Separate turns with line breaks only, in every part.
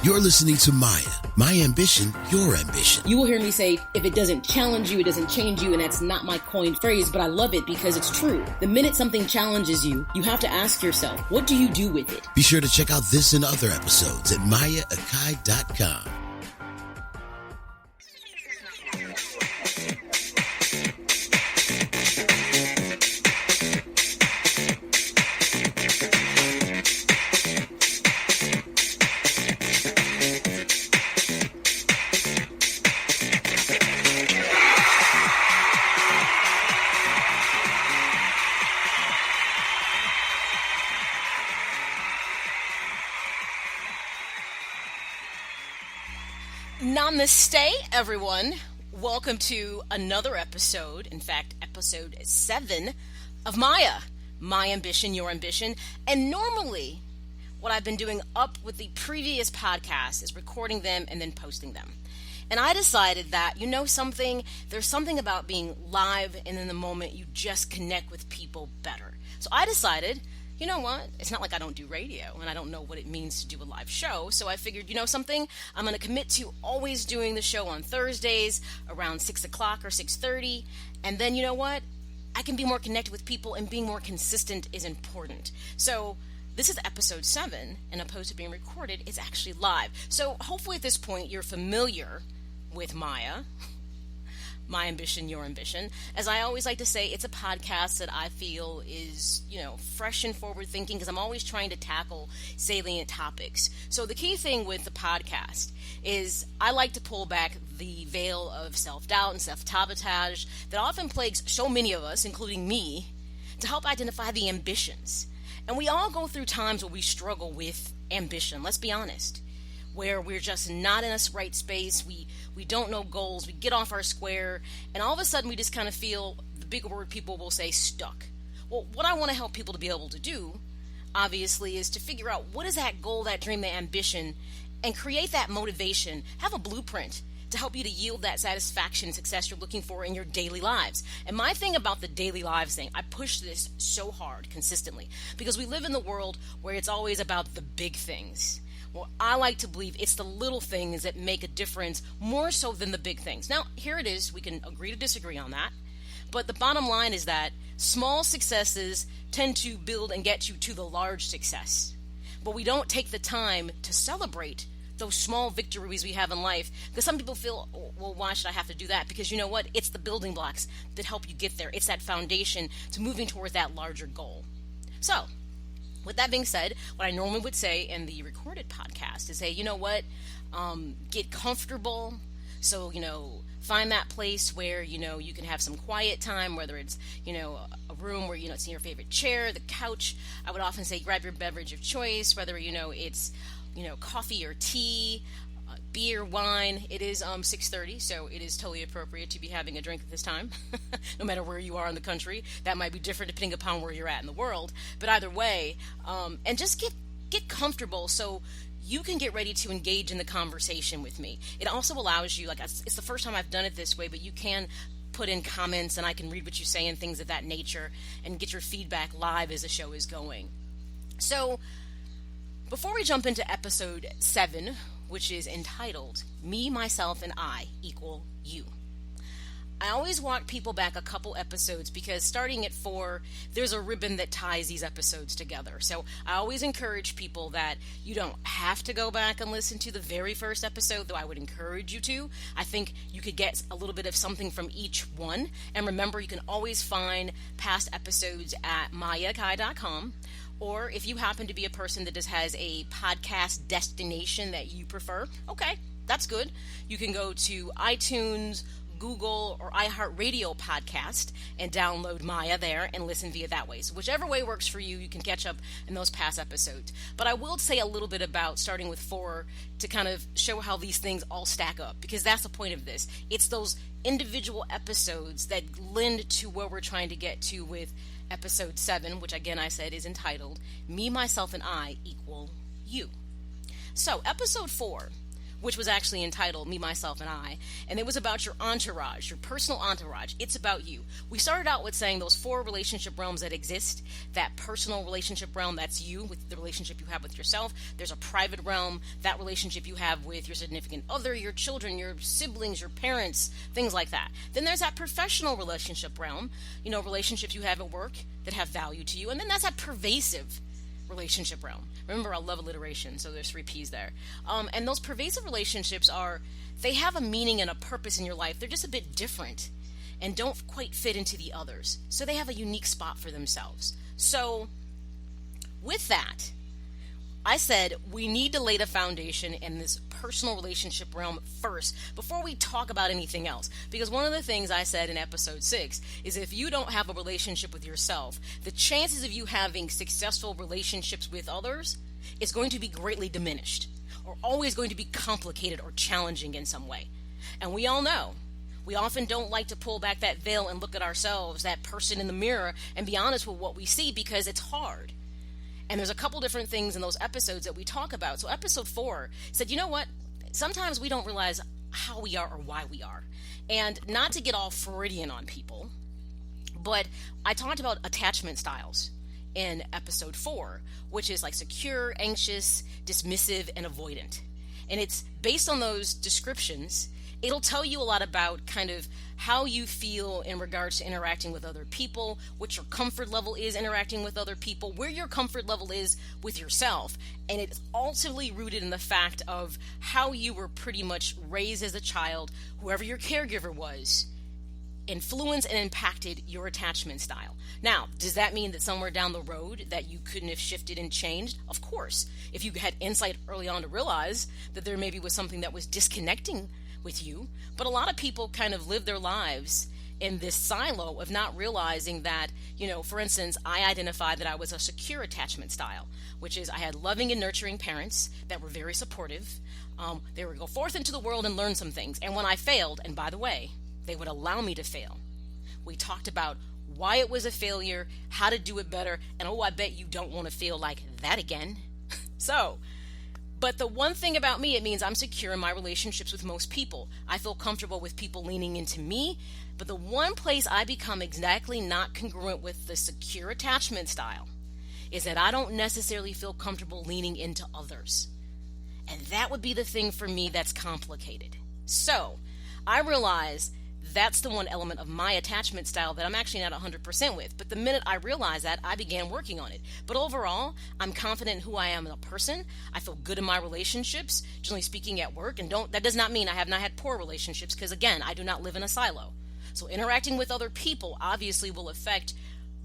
You're listening to M.A.Y.A. My ambition, your ambition.
You will hear me say, if it doesn't challenge you, it doesn't change you, and that's not my coined phrase, but I love it because it's true. The minute something challenges you, you have to ask yourself, what do you do with it?
Be sure to check out this and other episodes at MAYAAkai.com.
Namaste, everyone. Welcome to another episode, in fact, episode 7 of M.A.Y.A. My Ambition, Your Ambition. And normally, what I've been doing up with the previous podcast is recording them and then posting them. And I decided that, you know something, there's something about being live and in the moment you just connect with people better. So I decided, you know what? It's not like I don't do radio and I don't know what it means to do a live show. So I figured, you know something? I'm going to commit to always doing the show on Thursdays around 6 o'clock or 6:30. And then, you know what? I can be more connected with people, and being more consistent is important. So this is episode 7, and opposed to being recorded, it's actually live. So hopefully at this point you're familiar with M.A.Y.A. My Ambition, Your Ambition. As I always like to say, it's a podcast that I feel is, fresh and forward thinking, because I'm always trying to tackle salient topics. So the key thing with the podcast is I like to pull back the veil of self-doubt and self-sabotage that often plagues so many of us, including me, to help identify the ambitions. And we all go through times where we struggle with ambition, let's be honest, where we're just not in a right space, we don't know goals, we get off our square, and all of a sudden we just kind of feel, the big word people will say, stuck. Well, what I want to help people to be able to do, obviously, is to figure out what is that goal, that dream, that ambition, and create that motivation, have a blueprint to help you to yield that satisfaction and success you're looking for in your daily lives. And my thing about the daily lives thing, I push this so hard consistently, because we live in the world where it's always about the big things. Well, I like to believe it's the little things that make a difference more so than the big things. Now, here it is. We can agree to disagree on that. But the bottom line is that small successes tend to build and get you to the large success. But we don't take the time to celebrate those small victories we have in life, because some people feel, oh, well, why should I have to do that? Because you know what? It's the building blocks that help you get there. It's that foundation to moving toward that larger goal. So, with that being said, what I normally would say in the recorded podcast is say, you know what, get comfortable. So, find that place where, you can have some quiet time, whether it's, a room where, it's in your favorite chair, the couch. I would often say grab your beverage of choice, whether, it's, coffee or tea, beer, wine. It is 6:30, so it is totally appropriate to be having a drink at this time, no matter where you are in the country. That might be different depending upon where you're at in the world. But either way, and just get comfortable so you can get ready to engage in the conversation with me. It also allows you, it's the first time I've done it this way, but you can put in comments and I can read what you say and things of that nature and get your feedback live as the show is going. So before we jump into episode 7, which is entitled, Me, Myself, and I Equal You. I always walk people back a couple episodes because starting at 4, there's a ribbon that ties these episodes together. So I always encourage people that you don't have to go back and listen to the very first episode, though I would encourage you to. I think you could get a little bit of something from each one. And remember, you can always find past episodes at MAYAAkai.com. Or if you happen to be a person that just has a podcast destination that you prefer, okay, that's good. You can go to iTunes, Google, or iHeartRadio podcast and download M.A.Y.A. there and listen via that way. So whichever way works for you, you can catch up in those past episodes. But I will say a little bit about starting with 4 to kind of show how these things all stack up, because that's the point of this. It's those individual episodes that lend to where we're trying to get to with episode 7, which again I said is entitled, Me, Myself, and I Equal You. So episode 4 which was actually entitled Me, Myself, and I. And it was about your entourage, your personal entourage. It's about you. We started out with saying those 4 relationship realms that exist. That personal relationship realm, that's you, with the relationship you have with yourself. There's a private realm, that relationship you have with your significant other, your children, your siblings, your parents, things like that. Then there's that professional relationship realm, relationships you have at work that have value to you. And then that's that pervasive relationship realm. Remember, I love alliteration, so there's 3 P's there. And those pervasive relationships they have a meaning and a purpose in your life. They're just a bit different and don't quite fit into the others. So they have a unique spot for themselves. So with that, I said we need to lay the foundation in this personal relationship realm first before we talk about anything else. Because one of the things I said in episode 6 is if you don't have a relationship with yourself, the chances of you having successful relationships with others is going to be greatly diminished, or always going to be complicated or challenging in some way. And we all know, we often don't like to pull back that veil and look at ourselves, that person in the mirror, and be honest with what we see, because it's hard. And there's a couple different things in those episodes that we talk about. So episode 4 said, you know what? Sometimes we don't realize how we are or why we are. And not to get all Freudian on people, but I talked about attachment styles in episode 4, which is like secure, anxious, dismissive, and avoidant. And it's based on those descriptions. It'll tell you a lot about kind of how you feel in regards to interacting with other people, what your comfort level is interacting with other people, where your comfort level is with yourself. And it's ultimately rooted in the fact of how you were pretty much raised as a child, whoever your caregiver was, influenced and impacted your attachment style. Now, does that mean that somewhere down the road that you couldn't have shifted and changed? Of course. If you had insight early on to realize that there maybe was something that was disconnecting with you. But a lot of people kind of live their lives in this silo of not realizing that, for instance, I identified that I was a secure attachment style, which is I had loving and nurturing parents that were very supportive. They would go forth into the world and learn some things. And when I failed, and by the way, they would allow me to fail. We talked about why it was a failure, how to do it better, and I bet you don't want to feel like that again. But the one thing about me, it means I'm secure in my relationships with most people. I feel comfortable with people leaning into me. But the one place I become exactly not congruent with the secure attachment style is that I don't necessarily feel comfortable leaning into others. And that would be the thing for me that's complicated. So I realize that's the one element of my attachment style that I'm actually not 100% with. But the minute I realized that, I began working on it. But overall, I'm confident in who I am as a person. I feel good in my relationships, generally speaking at work. And that does not mean I have not had poor relationships, because again, I do not live in a silo. So interacting with other people obviously will affect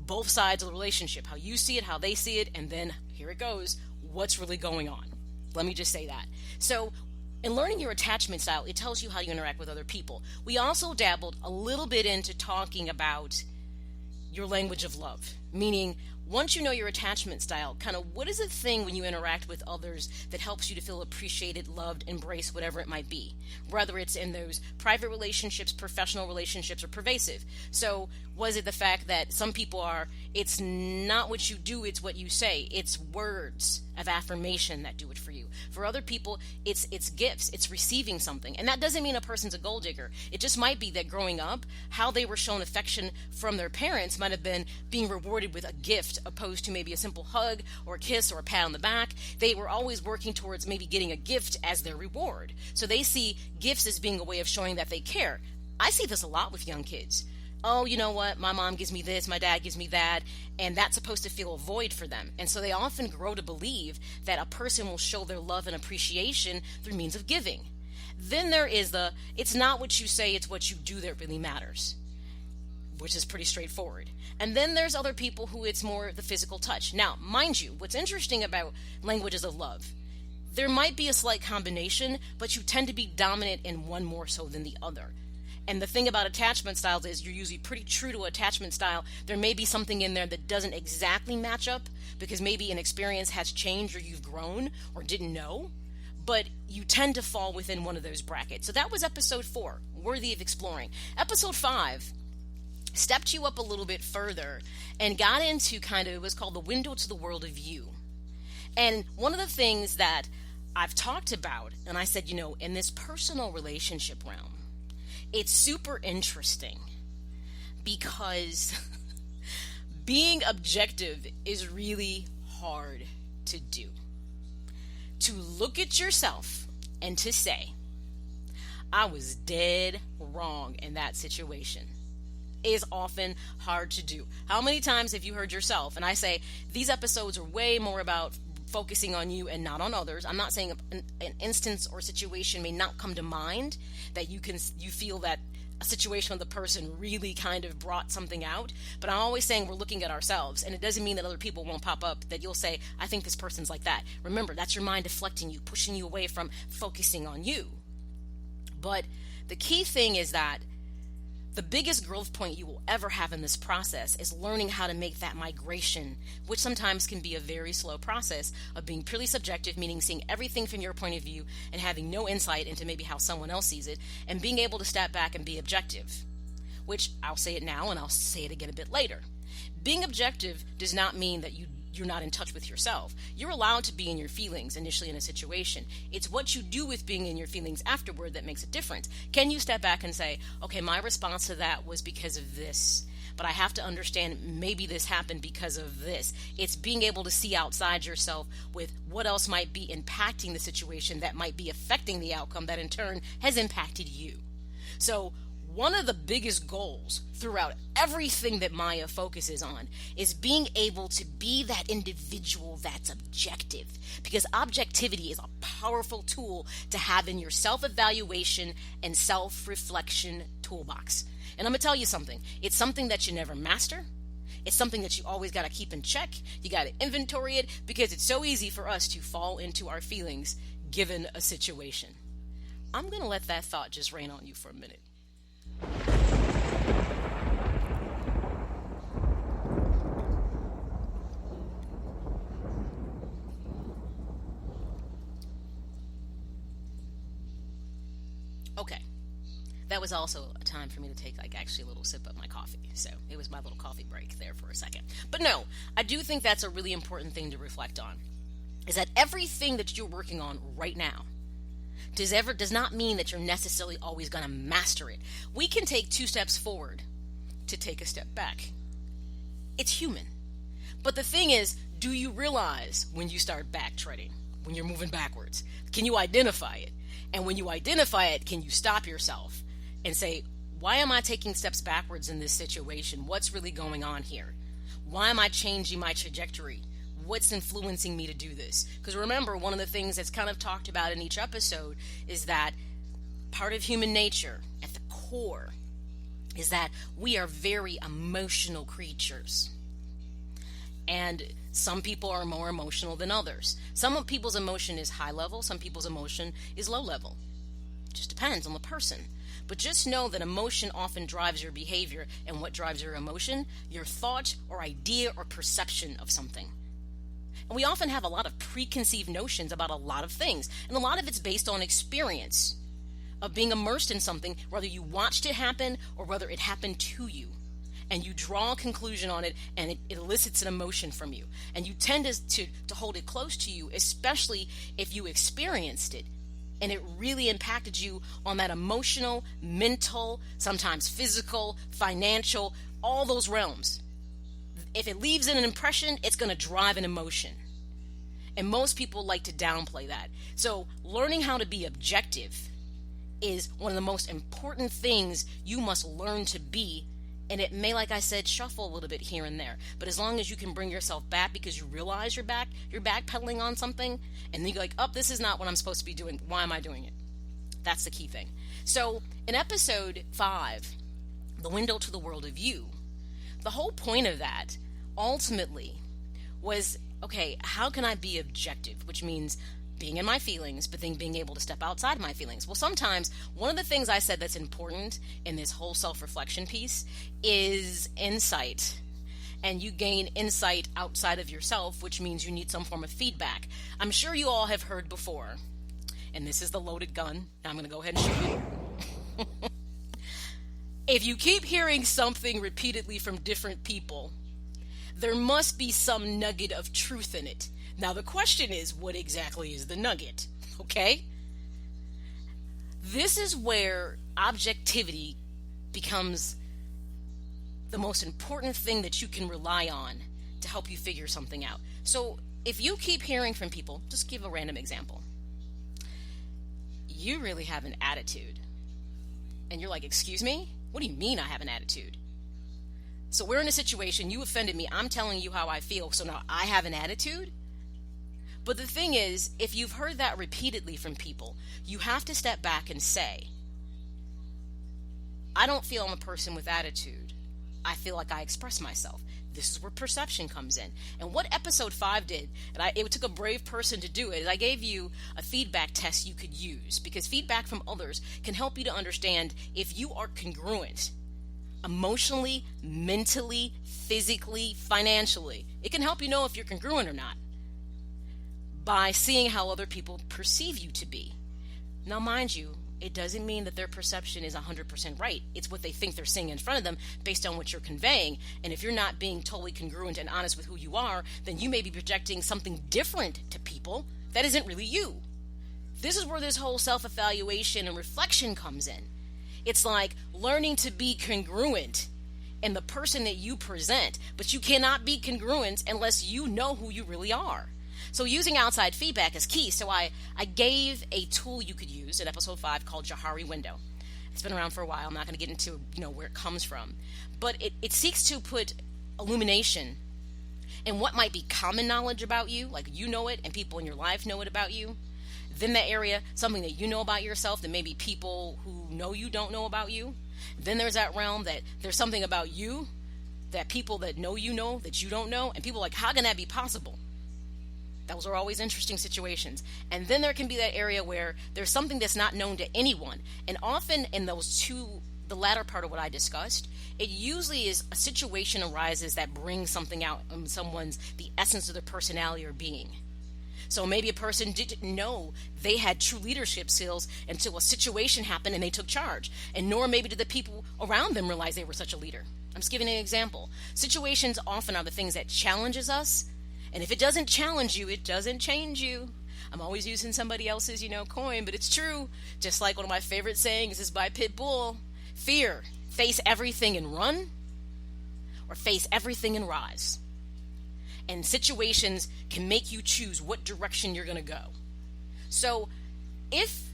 both sides of the relationship, how you see it, how they see it, and then here it goes, what's really going on. Let me just say that. So in learning your attachment style, it tells you how you interact with other people. We also dabbled a little bit into talking about your language of love, meaning once you know your attachment style, kind of what is the thing when you interact with others that helps you to feel appreciated, loved, embraced, whatever it might be, whether it's in those private relationships, professional relationships, or pervasive. So was it the fact that some people it's not what you do, it's what you say. It's words of affirmation that do it for you. For other people, it's gifts, it's receiving something. And that doesn't mean a person's a gold digger. It just might be that growing up, how they were shown affection from their parents might have been being rewarded with a gift opposed to maybe a simple hug or a kiss or a pat on the back. They were always working towards maybe getting a gift as their reward. So they see gifts as being a way of showing that they care. I see this a lot with young kids. Oh, you know what? My mom gives me this, my dad gives me that, and that's supposed to fill a void for them. And so they often grow to believe that a person will show their love and appreciation through means of giving. Then there is it's not what you say, it's what you do that really matters, which is pretty straightforward. And then there's other people who it's more the physical touch. Now, mind you, what's interesting about languages of love, there might be a slight combination, but you tend to be dominant in one more so than the other. And the thing about attachment styles is you're usually pretty true to attachment style. There may be something in there that doesn't exactly match up because maybe an experience has changed or you've grown or didn't know, but you tend to fall within one of those brackets. So that was episode 4, worthy of exploring. Episode 5 stepped you up a little bit further and got into it was called the window to the world of you. And one of the things that I've talked about, and I said, in this personal relationship realm, it's super interesting because being objective is really hard to do. To look at yourself and to say, I was dead wrong in that situation, is often hard to do. How many times have you heard yourself? And I say, these episodes are way more about focusing on you and not on others. I'm not saying an instance or situation may not come to mind that you feel that a situation with a person really kind of brought something out, but I'm always saying we're looking at ourselves, and it doesn't mean that other people won't pop up, that you'll say, I think this person's like that. Remember, that's your mind deflecting you, pushing you away from focusing on you. But the key thing is that the biggest growth point you will ever have in this process is learning how to make that migration, which sometimes can be a very slow process of being purely subjective, meaning seeing everything from your point of view and having no insight into maybe how someone else sees it, and being able to step back and be objective, which I'll say it now and I'll say it again a bit later. Being objective does not mean that you're not in touch with yourself. You're allowed to be in your feelings initially in a situation. It's what you do with being in your feelings afterward that makes a difference. Can you step back and say, okay, my response to that was because of this, but I have to understand maybe this happened because of this. It's being able to see outside yourself with what else might be impacting the situation that might be affecting the outcome that in turn has impacted you. So one of the biggest goals throughout everything that M.A.Y.A focuses on is being able to be that individual that's objective, because objectivity is a powerful tool to have in your self-evaluation and self-reflection toolbox. And I'm going to tell you something. It's something that you never master. It's something that you always got to keep in check. You got to inventory it, because it's so easy for us to fall into our feelings given a situation. I'm going to let that thought just rain on you for a minute. Okay, that was also a time for me to take actually a little sip of my coffee. So it was my little coffee break there for a second. But no, I do think that's a really important thing to reflect on, is that everything that you're working on right now does not mean that you're necessarily always going to master it. We can take 2 steps forward to take a step back. It's human. But the thing is, do you realize when you start backtreading, when you're moving backwards? Can you identify it? And when you identify it, can you stop yourself and say, why am I taking steps backwards in this situation? What's really going on here? Why am I changing my trajectory? What's influencing me to do this? Because remember, one of the things that's kind of talked about in each episode is that part of human nature at the core is that we are very emotional creatures. And some people are more emotional than others. Some people's emotion is high level, some people's emotion is low level. It just depends on the person. But just know that emotion often drives your behavior, and what drives your emotion? Your thought or idea or perception of something. And we often have a lot of preconceived notions about a lot of things, and a lot of it's based on experience of being immersed in something, whether you watched it happen or whether it happened to you. And you draw a conclusion on it, and it elicits an emotion from you. And you tend to hold it close to you, especially if you experienced it and it really impacted you on that emotional, mental, sometimes physical, financial, all those realms. If it leaves an impression, it's going to drive an emotion. And most people like to downplay that. So learning how to be objective is one of the most important things you must learn to be. And it may, like I said, shuffle a little bit here and there. But as long as you can bring yourself back because you realize you're backpedaling on something, and then you're like, oh, this is not what I'm supposed to be doing. Why am I doing it? That's the key thing. So in episode 5, The Window to the World of You, the whole point of that ultimately was, okay, how can I be objective? Which means being in my feelings, but then being able to step outside my feelings. Well, sometimes one of the things I said that's important in this whole self-reflection piece is insight. And you gain insight outside of yourself, which means you need some form of feedback. I'm sure you all have heard before, and this is the loaded gun. Now I'm going to go ahead and shoot it. If you keep hearing something repeatedly from different people, there must be some nugget of truth in it. Now the question is, what exactly is the nugget? Okay? This is where objectivity becomes the most important thing that you can rely on to help you figure something out. So if you keep hearing from people, just give a random example. You really have an attitude. And you're like, excuse me? What do you mean I have an attitude? So we're in a situation, you offended me, I'm telling you how I feel, so now I have an attitude? But the thing is, if you've heard that repeatedly from people, you have to step back and say, I don't feel I'm a person with attitude. I feel like I express myself. This is where perception comes in. And what episode 5 did, and it took a brave person to do it, is I gave you a feedback test you could use, because feedback from others can help you to understand if you are congruent emotionally, mentally, physically, financially. It can help you know if you're congruent or not by seeing how other people perceive you to be. Now, mind you, it doesn't mean that their perception is 100% right. It's what they think they're seeing in front of them based on what you're conveying. And if you're not being totally congruent and honest with who you are, then you may be projecting something different to people that isn't really you. This is where this whole self-evaluation and reflection comes in. It's like learning to be congruent in the person that you present, but you cannot be congruent unless you know who you really are. So using outside feedback is key. So I gave a tool you could use in episode 5 called Johari Window. It's been around for a while. I'm not going to get into where it comes from. But it seeks to put illumination in what might be common knowledge about you, like you know it and people in your life know it about you. Then that area, something that you know about yourself that maybe people who know you don't know about you. Then there's that realm that there's something about you that people that know that you don't know. And people are like, how can that be possible? Those are always interesting situations. And then there can be that area where there's something that's not known to anyone. And often in those two, the latter part of what I discussed, it usually is a situation arises that brings something out in someone's, the essence of their personality or being. So maybe a person didn't know they had true leadership skills until a situation happened and they took charge. And nor maybe did the people around them realize they were such a leader. I'm just giving an example. Situations often are the things that challenges us. And if it doesn't challenge you, it doesn't change you. I'm always using somebody else's, coin, but it's true. Just like one of my favorite sayings is by Pitbull. Fear, face everything and run, or face everything and rise. And situations can make you choose what direction you're going to go. So if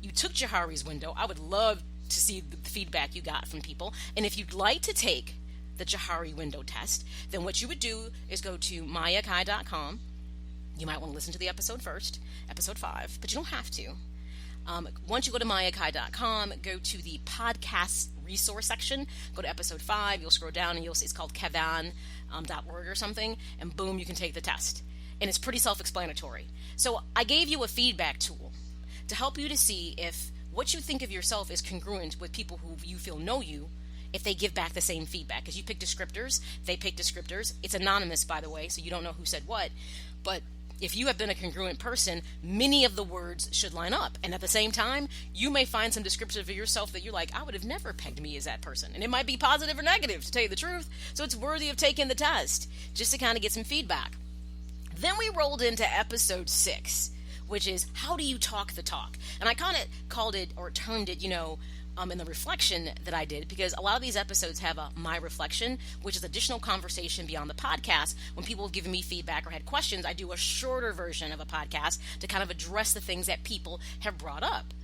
you took Johari's Window, I would love to see the feedback you got from people. And if you'd like to take the Johari Window test, then what you would do is go to M.A.Y.A.com. You might want to listen to the episode first, episode 5, but you don't have to. Once you go to M.A.Y.A.com, go to the podcast resource section, go to episode 5, you'll scroll down and you'll see it's called Kavan.org or something, and boom, you can take the test. And it's pretty self-explanatory. So I gave you a feedback tool to help you to see if what you think of yourself is congruent with people who you feel know you, if they give back the same feedback. Because you pick descriptors, they pick descriptors. It's anonymous, by the way, so you don't know who said what. But if you have been a congruent person, many of the words should line up. And at the same time, you may find some descriptors of yourself that you're like, I would have never pegged me as that person. And it might be positive or negative, to tell you the truth. So it's worthy of taking the test, just to kind of get some feedback. Then we rolled into episode 6, which is how do you talk the talk? And I kind of called it or termed it, in the reflection that I did, because a lot of these episodes have a my reflection, which is additional conversation beyond the podcast. When people have given me feedback or had questions, I do a shorter version of a podcast to kind of address the things that people have brought up.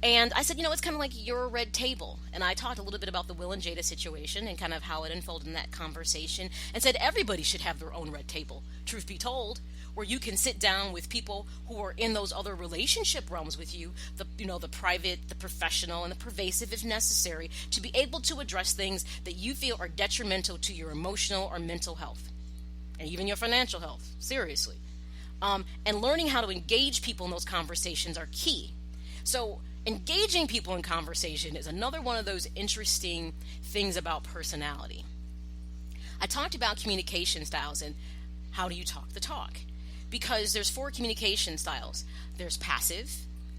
And I said, it's kind of like your red table. And I talked a little bit about the Will and Jada situation and kind of how it unfolded in that conversation, and said everybody should have their own red table, truth be told, where you can sit down with people who are in those other relationship realms with you, the private, the professional, and the pervasive if necessary, to be able to address things that you feel are detrimental to your emotional or mental health, and even your financial health, seriously. And learning how to engage people in those conversations are key. So engaging people in conversation is another one of those interesting things about personality. I talked about communication styles and how do you talk the talk? Because there's 4 communication styles. There's passive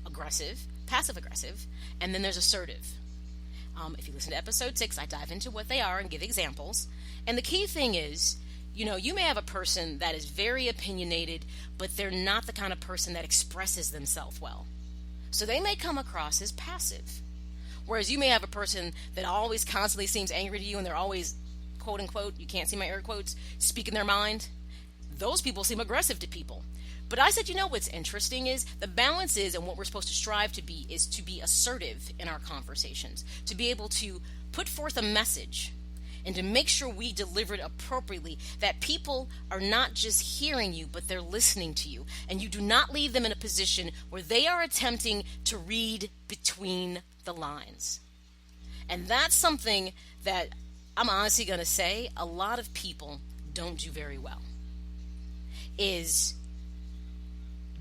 aggressive, and then there's assertive. If you listen to episode 6, I dive into what they are and give examples. And the key thing is You may have a person that is very opinionated, but they're not the kind of person that expresses themselves well. So they may come across as passive. Whereas you may have a person that always constantly seems angry to you, and they're always, quote unquote, you can't see my air quotes, speaking their mind. Those people seem aggressive to people. But I said, what's interesting is the balance is, and what we're supposed to strive to be, is to be assertive in our conversations, to be able to put forth a message and to make sure we deliver it appropriately, that people are not just hearing you, but they're listening to you. And you do not leave them in a position where they are attempting to read between the lines. And that's something that I'm honestly going to say a lot of people don't do very well, is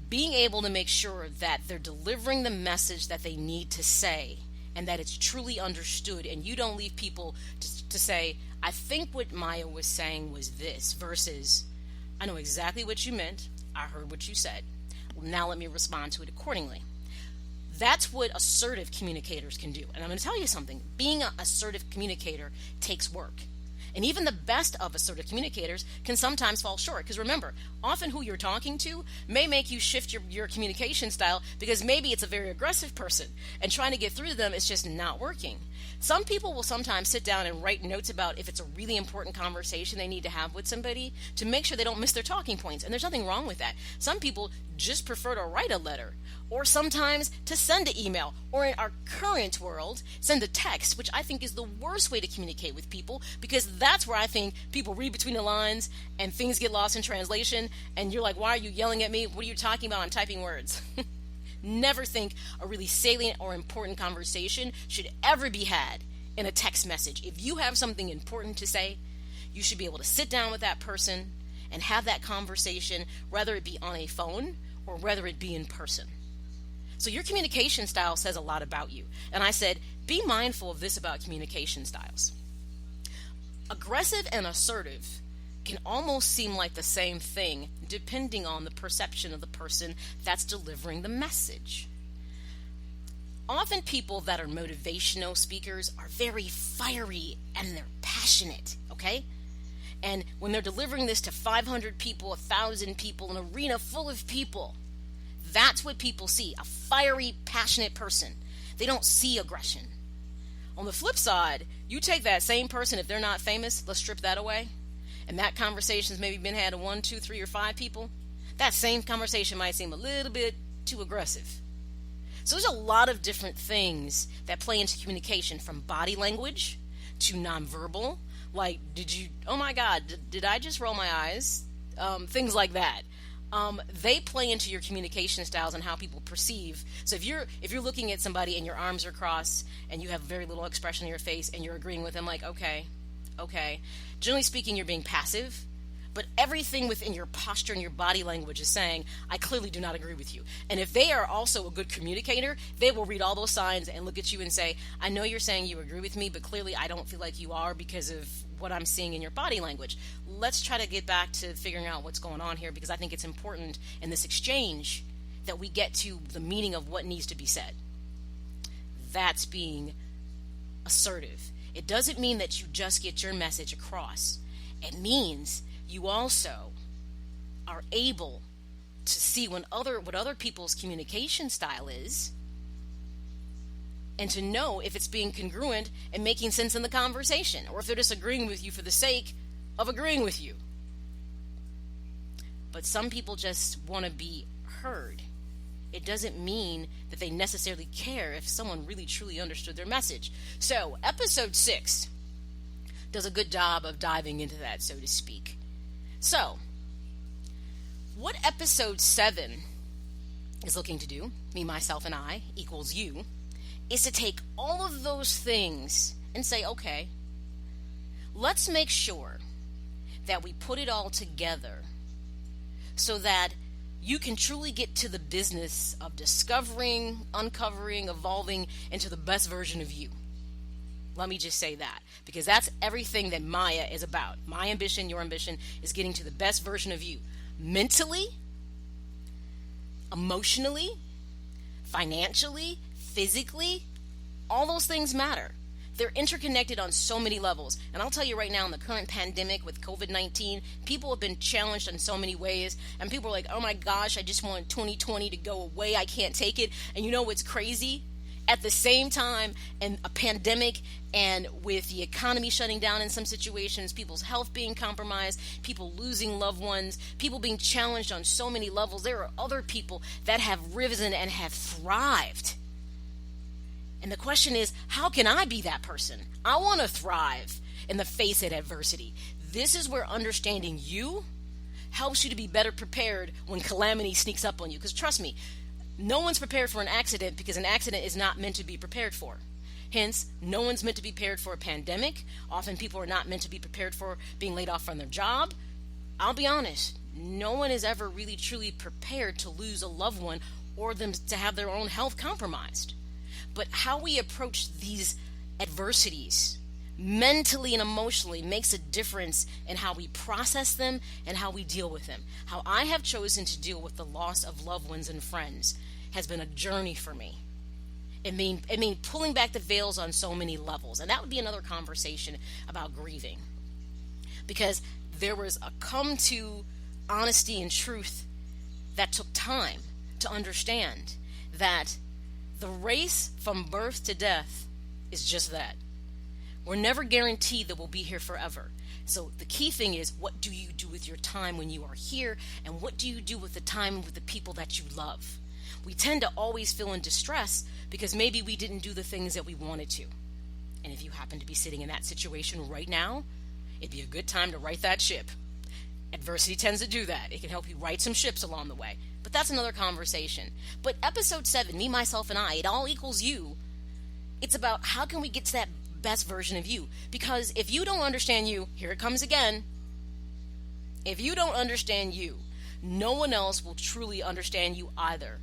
being able to make sure that they're delivering the message that they need to say, and that it's truly understood, and you don't leave people to say, I think what Maya was saying was this, versus, I know exactly what you meant, I heard what you said, well, now let me respond to it accordingly. That's what assertive communicators can do. And I'm going to tell you something, being an assertive communicator takes work. And even the best of assertive communicators can sometimes fall short. Because remember, often who you're talking to may make you shift your communication style, because maybe it's a very aggressive person and trying to get through to them is just not working. Some people will sometimes sit down and write notes about if it's a really important conversation they need to have with somebody to make sure they don't miss their talking points. And there's nothing wrong with that. Some people just prefer to write a letter, or sometimes to send an email, or in our current world, send a text, which I think is the worst way to communicate with people, because that's where I think people read between the lines and things get lost in translation, and you're like, why are you yelling at me? What are you talking about? I'm typing words. Never think a really salient or important conversation should ever be had in a text message. If you have something important to say, you should be able to sit down with that person and have that conversation, whether it be on a phone or whether it be in person. So your communication style says a lot about you. And I said, be mindful of this about communication styles. Aggressive and assertive can almost seem like the same thing depending on the perception of the person that's delivering the message. Often people that are motivational speakers are very fiery and they're passionate, okay? And when they're delivering this to 500 people, 1,000 people, an arena full of people, that's what people see, a fiery, passionate person. They don't see aggression. On the flip side, you take that same person, if they're not famous, let's strip that away, and that conversation's maybe been had to 1, 2, 3, or 5 people, that same conversation might seem a little bit too aggressive. So there's a lot of different things that play into communication, from body language to nonverbal, like, oh my God, did I just roll my eyes? Things like that. They play into your communication styles and how people perceive. So if you're looking at somebody and your arms are crossed and you have very little expression in your face and you're agreeing with them, like, okay. Generally speaking, you're being passive, but everything within your posture and your body language is saying, I clearly do not agree with you. And if they are also a good communicator, they will read all those signs and look at you and say, I know you're saying you agree with me, but clearly I don't feel like you are because of what I'm seeing in your body language. Let's try to get back to figuring out what's going on here, because I think it's important in this exchange that we get to the meaning of what needs to be said. That's being assertive. It doesn't mean that you just get your message across. It means you also are able to see what other people's communication style is, and to know if it's being congruent and making sense in the conversation, or if they're just agreeing with you for the sake of agreeing with you. But some people just want to be heard. It doesn't mean that they necessarily care if someone really truly understood their message. So episode 6 does a good job of diving into that, so to speak. So what episode 7 is looking to do, me, myself, and I equals you, is to take all of those things and say, okay, let's make sure that we put it all together so that you can truly get to the business of discovering, uncovering, evolving into the best version of you. Let me just say that, because that's everything that Maya is about. My ambition, your ambition, is getting to the best version of you. Mentally, emotionally, financially, physically, all those things matter. They're interconnected on so many levels. And I'll tell you right now, in the current pandemic with COVID-19, people have been challenged in so many ways. And people are like, oh my gosh, I just want 2020 to go away. I can't take it. And you know what's crazy? At the same time, in a pandemic and with the economy shutting down in some situations, people's health being compromised, people losing loved ones, people being challenged on so many levels, there are other people that have risen and have thrived. And the question is, how can I be that person? I want to thrive in the face of adversity. This is where understanding you helps you to be better prepared when calamity sneaks up on you. Because trust me, no one's prepared for an accident because an accident is not meant to be prepared for. Hence, no one's meant to be prepared for a pandemic. Often people are not meant to be prepared for being laid off from their job. I'll be honest, no one is ever really truly prepared to lose a loved one or them to have their own health compromised. But how we approach these adversities mentally and emotionally makes a difference in how we process them and how we deal with them. How I have chosen to deal with the loss of loved ones and friends has been a journey for me. It mean pulling back the veils on so many levels. And that would be another conversation about grieving. Because there was a come to honesty and truth that took time to understand that the race from birth to death is just that. We're never guaranteed that we'll be here forever. So the key thing is, what do you do with your time when you are here? And what do you do with the time with the people that you love? We tend to always feel in distress because maybe we didn't do the things that we wanted to. And if you happen to be sitting in that situation right now, it'd be a good time to right that ship. Adversity tends to do that. It can help you right some ships along the way. But that's another conversation. But episode 7, Me, Myself, and I, it all equals you. It's about how can we get to that best version of you. Because if you don't understand you, here it comes again. If you don't understand you, no one else will truly understand you either.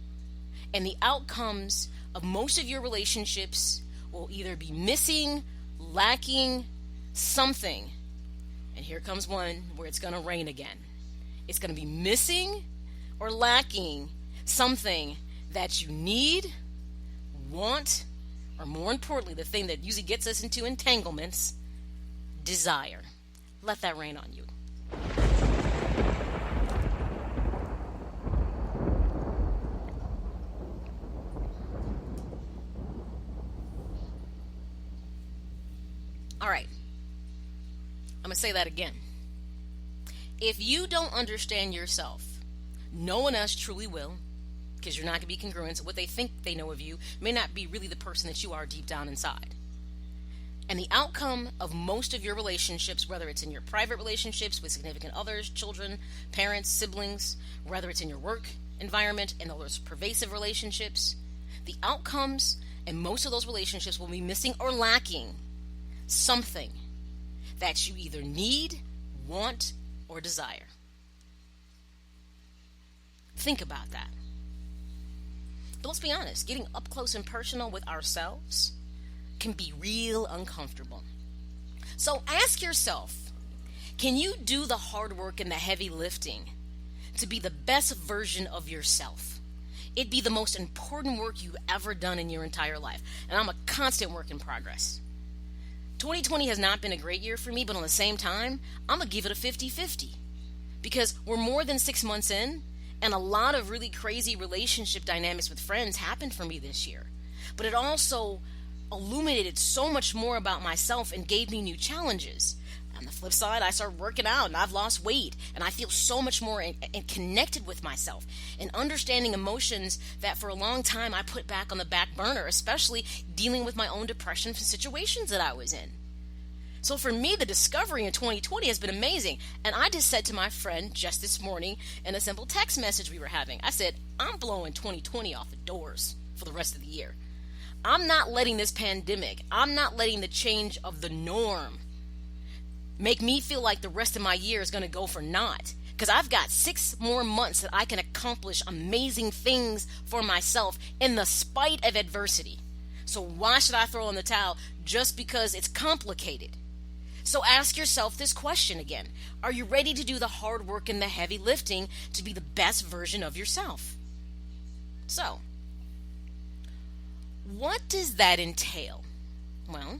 And the outcomes of most of your relationships will either be missing, lacking, something. And here comes one where it's going to rain again. It's going to be missing or lacking something that you need, want, or more importantly, the thing that usually gets us into entanglements, desire. Let that rain on you. All right. I'm going to say that again. If you don't understand yourself, no one else truly will, because you're not going to be congruent. So what they think they know of you may not be really the person that you are deep down inside. And the outcome of most of your relationships, whether it's in your private relationships with significant others, children, parents, siblings, whether it's in your work environment and those pervasive relationships, the outcomes in most of those relationships will be missing or lacking something that you either need, want, or desire. Think about that. But let's be honest, getting up close and personal with ourselves can be real uncomfortable. So ask yourself, can you do the hard work and the heavy lifting to be the best version of yourself? It'd be the most important work you've ever done in your entire life. And I'm a constant work in progress. 2020 has not been a great year for me, but on the same time, I'm going to give it a 50-50. Because we're more than 6 months in, and a lot of really crazy relationship dynamics with friends happened for me this year. But it also illuminated so much more about myself and gave me new challenges. On the flip side, I started working out and I've lost weight and I feel so much more connected with myself and understanding emotions that for a long time I put back on the back burner, especially dealing with my own depression from situations that I was in. So for me, the discovery in 2020 has been amazing. And I just said to my friend just this morning in a simple text message we were having, I said, I'm blowing 2020 off the doors for the rest of the year. I'm not letting this pandemic, I'm not letting the change of the norm make me feel like the rest of my year is going to go for naught. Because I've got 6 more months that I can accomplish amazing things for myself in the spite of adversity. So why should I throw in the towel just because it's complicated? So ask yourself this question again. Are you ready to do the hard work and the heavy lifting to be the best version of yourself? So, what does that entail? Well,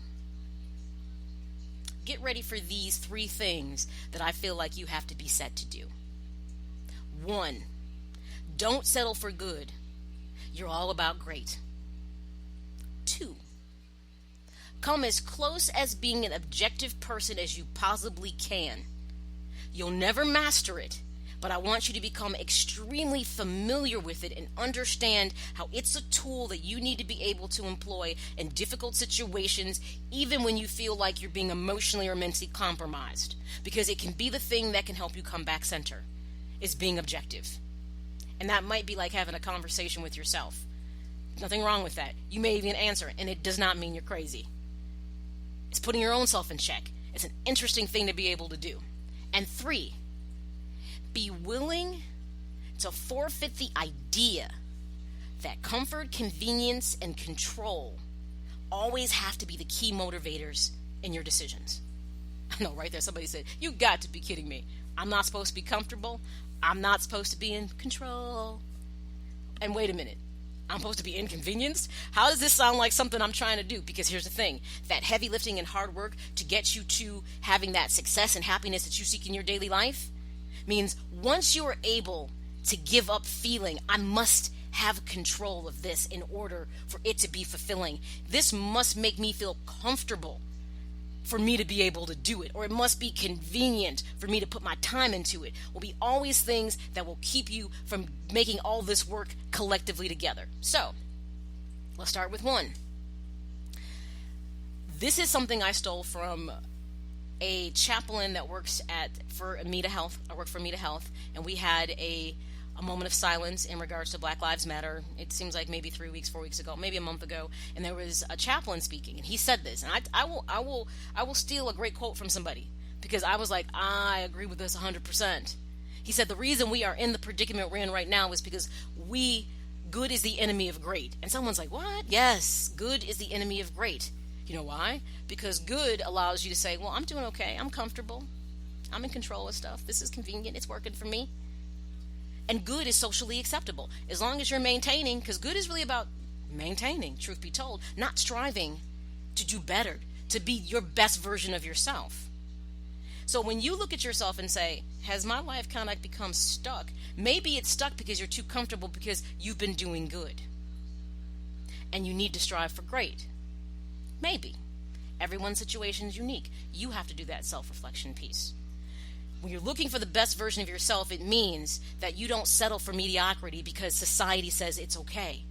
get ready for these 3 things that I feel like you have to be set to do. 1, don't settle for good. You're all about great. 2, come as close as being an objective person as you possibly can. You'll never master it, but I want you to become extremely familiar with it and understand how it's a tool that you need to be able to employ in difficult situations, even when you feel like you're being emotionally or mentally compromised, because it can be the thing that can help you come back center, is being objective. And that might be like having a conversation with yourself. Nothing wrong with that. You may even answer, and it does not mean you're crazy. It's putting your own self in check. It's an interesting thing to be able to do. And 3, be willing to forfeit the idea that comfort, convenience, and control always have to be the key motivators in your decisions. I know, right there, somebody said, you got to be kidding me. I'm not supposed to be comfortable. I'm not supposed to be in control. And wait a minute. I'm supposed to be inconvenienced? How does this sound like something I'm trying to do? Because here's the thing, that heavy lifting and hard work to get you to having that success and happiness that you seek in your daily life means once you are able to give up feeling, I must have control of this in order for it to be fulfilling. This must make me feel comfortable for me to be able to do it, or it must be convenient for me to put my time into it, will be always things that will keep you from making all this work collectively together. So, let's start with 1. This is something I stole from a chaplain that works for M.A.Y.A Health. I work for M.A.Y.A Health, and we had a moment of silence in regards to Black Lives Matter. It seems like maybe 3 weeks, 4 weeks ago, maybe a month ago, and there was a chaplain speaking, and he said this, and I will steal a great quote from somebody, because I was like, I agree with this 100%. He said, the reason we are in the predicament we're in right now is because good is the enemy of great. And someone's like, what? Yes, good is the enemy of great. You know why? Because good allows you to say, well, I'm doing okay, I'm comfortable, I'm in control of stuff, this is convenient, it's working for me. And good is socially acceptable. As long as you're maintaining, because good is really about maintaining, truth be told, not striving to do better, to be your best version of yourself. So when you look at yourself and say, has my life kind of become stuck? Maybe it's stuck because you're too comfortable because you've been doing good. And you need to strive for great. Maybe. Everyone's situation is unique. You have to do that self-reflection piece. When you're looking for the best version of yourself, it means that you don't settle for mediocrity because society says it's okay,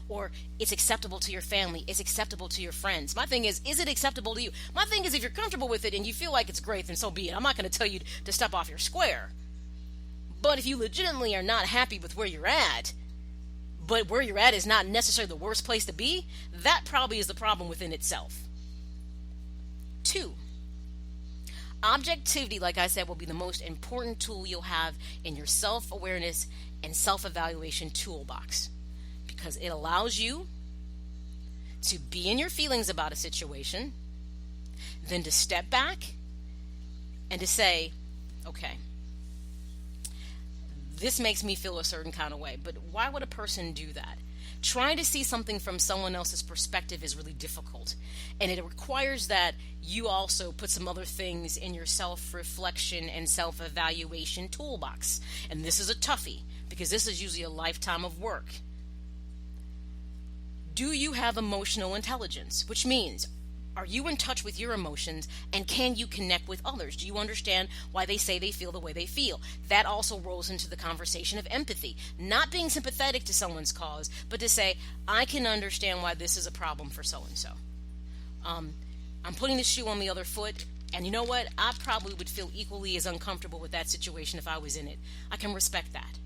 or it's acceptable to your family, it's acceptable to your friends. My thing is it acceptable to you? My thing is, if you're comfortable with it and you feel like it's great, then so be it. I'm not going to tell you to step off your square. But if you legitimately are not happy with where you're at, but where you're at is not necessarily the worst place to be, that probably is the problem within itself. 2, objectivity, like I said, will be the most important tool you'll have in your self-awareness and self-evaluation toolbox, because it allows you to be in your feelings about a situation, then to step back and to say, okay, this makes me feel a certain kind of way, but why would a person do that? Trying to see something from someone else's perspective is really difficult, and it requires that you also put some other things in your self-reflection and self-evaluation toolbox. And this is a toughie, because this is usually a lifetime of work. Do you have emotional intelligence? Which means, are you in touch with your emotions, and can you connect with others? Do you understand why they say they feel the way they feel? That also rolls into the conversation of empathy. Not being sympathetic to someone's cause, but to say, I can understand why this is a problem for so-and-so. I'm putting the shoe on the other foot, and you know what? I probably would feel equally as uncomfortable with that situation if I was in it. I can respect that.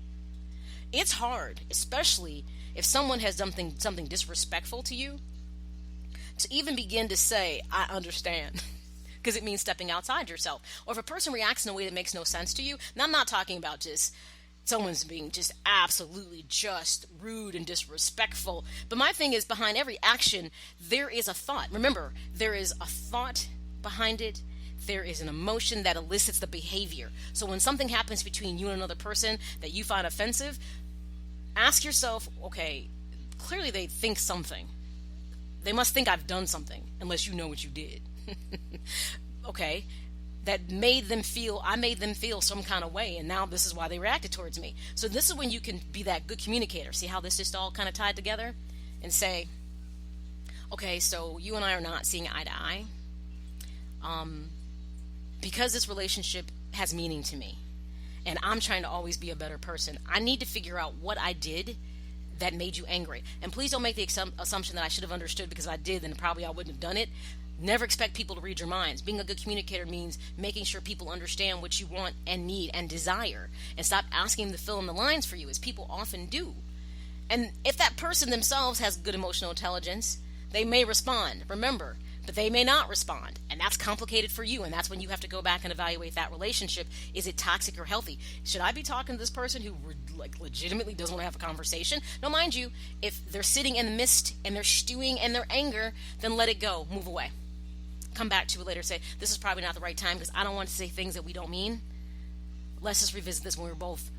It's hard, especially if someone has done something disrespectful to you, to even begin to say, I understand, because it means stepping outside yourself. Or if a person reacts in a way that makes no sense to you, and I'm not talking about just someone's being just absolutely just rude and disrespectful, but my thing is, behind every action, there is a thought. Remember, there is a thought behind it. There is an emotion that elicits the behavior. So when something happens between you and another person that you find offensive, ask yourself, okay, clearly they think something. They must think I've done something, unless you know what you did. okay, that made them feel, I made them feel some kind of way, and now this is why they reacted towards me. So this is when you can be that good communicator. See how this just all kind of tied together? And say, okay, so you and I are not seeing eye to eye. Because this relationship has meaning to me, and I'm trying to always be a better person, I need to figure out what I did that made you angry. And please don't make the assumption that I should have understood because I did, and probably I wouldn't have done it. Never expect people to read your minds. Being a good communicator means making sure people understand what you want and need and desire, and stop asking them to fill in the lines for you, as people often do. And if that person themselves has good emotional intelligence, they may respond, remember, but they may not respond. And that's complicated for you, and that's when you have to go back and evaluate that relationship. Is it toxic or healthy? Should I be talking to this person who legitimately doesn't want to have a conversation? No, mind you, if they're sitting in the mist and they're stewing in their anger, then let it go, move away. Come back to it later, say, this is probably not the right time because I don't want to say things that we don't mean. Let's just revisit this when we're both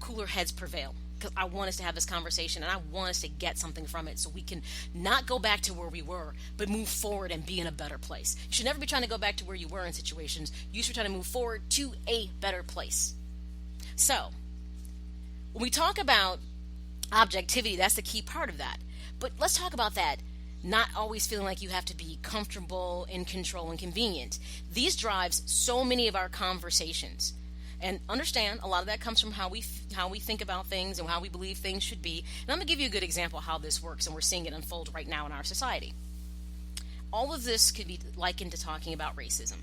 cooler heads prevail. Because I want us to have this conversation, and I want us to get something from it so we can not go back to where we were, but move forward and be in a better place. You should never be trying to go back to where you were in situations. You should try to move forward to a better place. So, when we talk about objectivity, that's the key part of that. But let's talk about that. Not always feeling like you have to be comfortable, in control, and convenient. These drives so many of our conversations. And understand, a lot of that comes from how we think about things and how we believe things should be. And I'm going to give you a good example of how this works, and we're seeing it unfold right now in our society. All of this could be likened to talking about racism.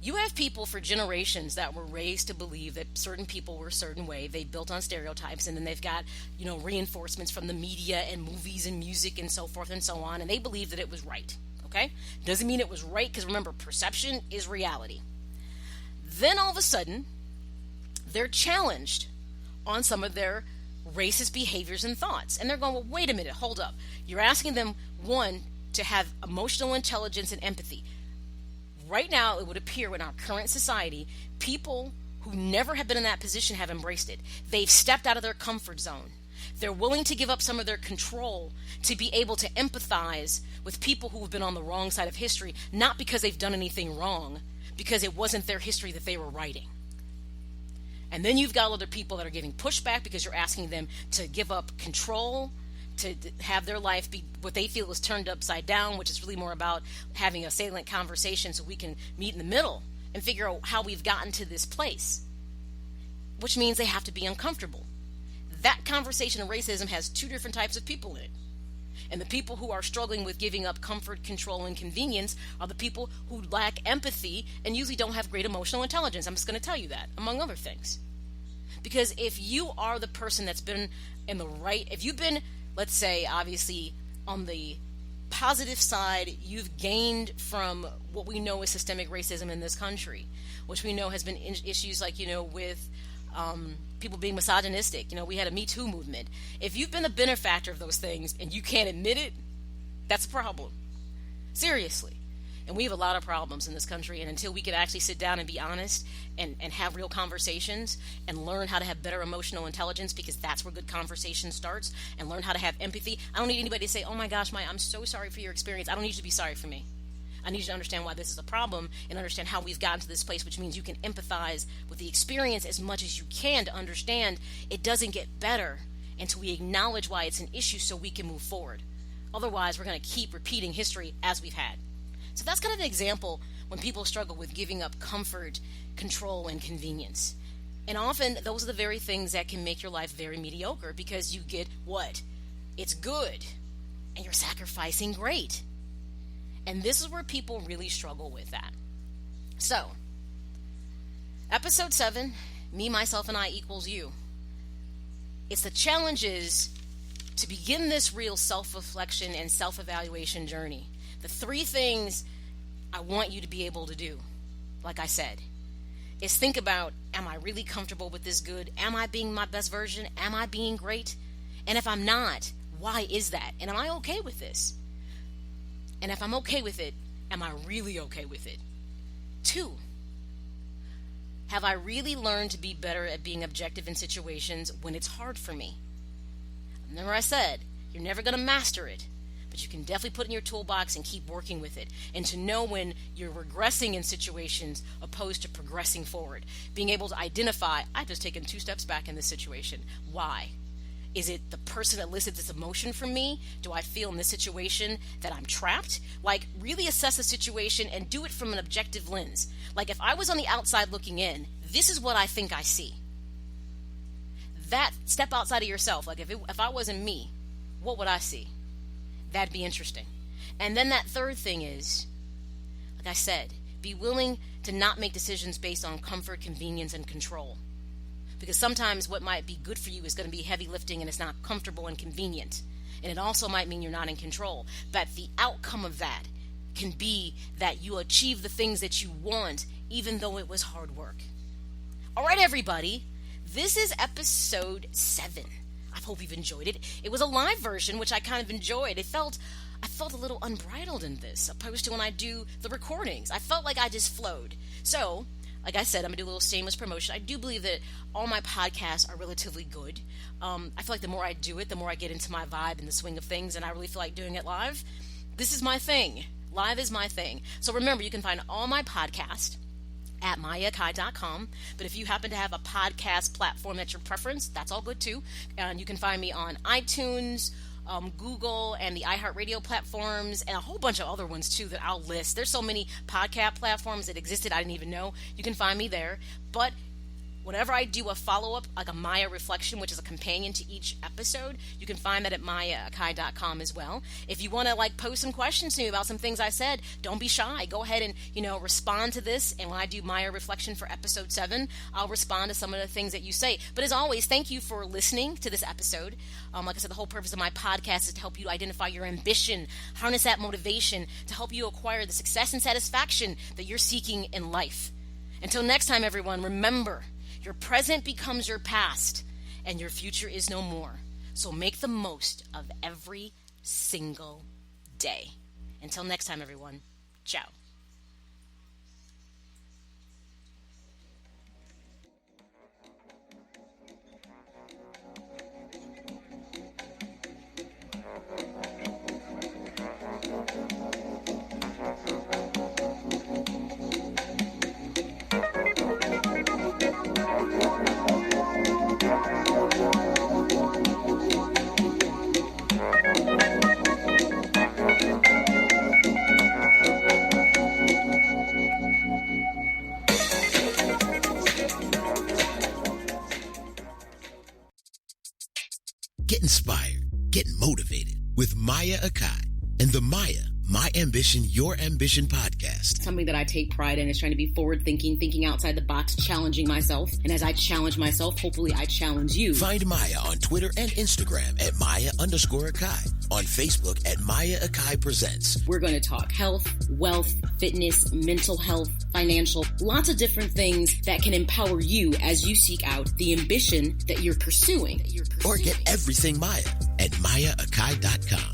You have people for generations that were raised to believe that certain people were a certain way. They built on stereotypes, and then they've got, reinforcements from the media and movies and music and so forth and so on, and they believe that it was right. Okay? Doesn't mean it was right, because remember, perception is reality. Then all of a sudden, they're challenged on some of their racist behaviors and thoughts. And they're going, well, wait a minute, hold up. You're asking them, one, to have emotional intelligence and empathy. Right now, it would appear in our current society, people who never have been in that position have embraced it. They've stepped out of their comfort zone. They're willing to give up some of their control to be able to empathize with people who have been on the wrong side of history, not because they've done anything wrong, because it wasn't their history that they were writing. And then you've got other people that are giving pushback because you're asking them to give up control, to have their life be what they feel is turned upside down, which is really more about having a salient conversation so we can meet in the middle and figure out how we've gotten to this place, which means they have to be uncomfortable. That conversation of racism has two different types of people in it. And the people who are struggling with giving up comfort, control, and convenience are the people who lack empathy and usually don't have great emotional intelligence. I'm just going to tell you that, among other things. Because if you are the person that's been in the right, if you've been, let's say, obviously, on the positive side, you've gained from what we know is systemic racism in this country, which we know has been issues like, with people being misogynistic. We had a Me Too movement. If you've been the benefactor of those things and you can't admit it, that's a problem. Seriously. And we have a lot of problems in this country, and until we can actually sit down and be honest and have real conversations and learn how to have better emotional intelligence, because that's where good conversation starts, and learn how to have empathy. I don't need anybody to say, oh my gosh, Maya, I'm so sorry for your experience. I don't need you to be sorry for me. I need you to understand why this is a problem and understand how we've gotten to this place, which means you can empathize with the experience as much as you can to understand it doesn't get better until we acknowledge why it's an issue so we can move forward. Otherwise, we're going to keep repeating history as we've had. So that's kind of an example when people struggle with giving up comfort, control, and convenience. And often, those are the very things that can make your life very mediocre, because you get what? It's good, and you're sacrificing great. And this is where people really struggle with that. So, episode 7, Me, Myself, and I equals you. It's the challenges to begin this real self-reflection and self-evaluation journey. The 3 things I want you to be able to do, like I said, is think about, am I really comfortable with this good? Am I being my best version? Am I being great? And if I'm not, why is that? And am I okay with this? And if I'm okay with it, am I really okay with it? 2, have I really learned to be better at being objective in situations when it's hard for me? Remember I said, you're never going to master it, but you can definitely put it in your toolbox and keep working with it. And to know when you're regressing in situations opposed to progressing forward. Being able to identify, I've just taken 2 steps back in this situation. Why? Is it the person that elicits this emotion from me? Do I feel in this situation that I'm trapped? Like, really assess the situation and do it from an objective lens. Like, if I was on the outside looking in, this is what I think I see. That, step outside of yourself. Like, if I wasn't me, what would I see? That'd be interesting. And then that third thing is, like I said, be willing to not make decisions based on comfort, convenience, and control. Because sometimes what might be good for you is going to be heavy lifting and it's not comfortable and convenient. And it also might mean you're not in control. But the outcome of that can be that you achieve the things that you want, even though it was hard work. All right, everybody. This is episode 7. I hope you've enjoyed it. It was a live version, which I kind of enjoyed. I felt a little unbridled in this, opposed to when I do the recordings. I felt like I just flowed. So, like I said, I'm going to do a little shameless promotion. I do believe that all my podcasts are relatively good. I feel like the more I do it, the more I get into my vibe and the swing of things, and I really feel like doing it live. This is my thing. Live is my thing. So remember, you can find all my podcasts at M.A.Y.A.com. But if you happen to have a podcast platform that's your preference, that's all good too. And you can find me on iTunes, Google, and the iHeartRadio platforms, and a whole bunch of other ones too that I'll list. There's so many podcast platforms that existed I didn't even know. You can find me there. But whenever I do a follow-up, like a M.A.Y.A. reflection, which is a companion to each episode, you can find that at M.A.Y.A.com as well. If you want to post some questions to me about some things I said, don't be shy. Go ahead and, respond to this. And when I do M.A.Y.A. reflection for episode 7, I'll respond to some of the things that you say. But as always, thank you for listening to this episode. Like I said, the whole purpose of my podcast is to help you identify your ambition, harness that motivation to help you acquire the success and satisfaction that you're seeking in life. Until next time, everyone, remember, your present becomes your past, and your future is no more. So make the most of every single day. Until next time, everyone. Ciao.
Get inspired, get motivated with M.A.Y.A. and the M.A.Y.A. My Ambition, Your Ambition podcast.
Something that I take pride in is trying to be forward-thinking, thinking outside the box, challenging myself. And as I challenge myself, hopefully I challenge you.
Find M.A.Y.A. on Twitter and Instagram at M.A.Y.A_Akai. On Facebook at M.A.Y.A. Akai Presents.
We're going to talk health, wealth, fitness, mental health, financial, lots of different things that can empower you as you seek out the ambition that you're pursuing.
Or get everything M.A.Y.A. at M.A.Y.A.Akai.com.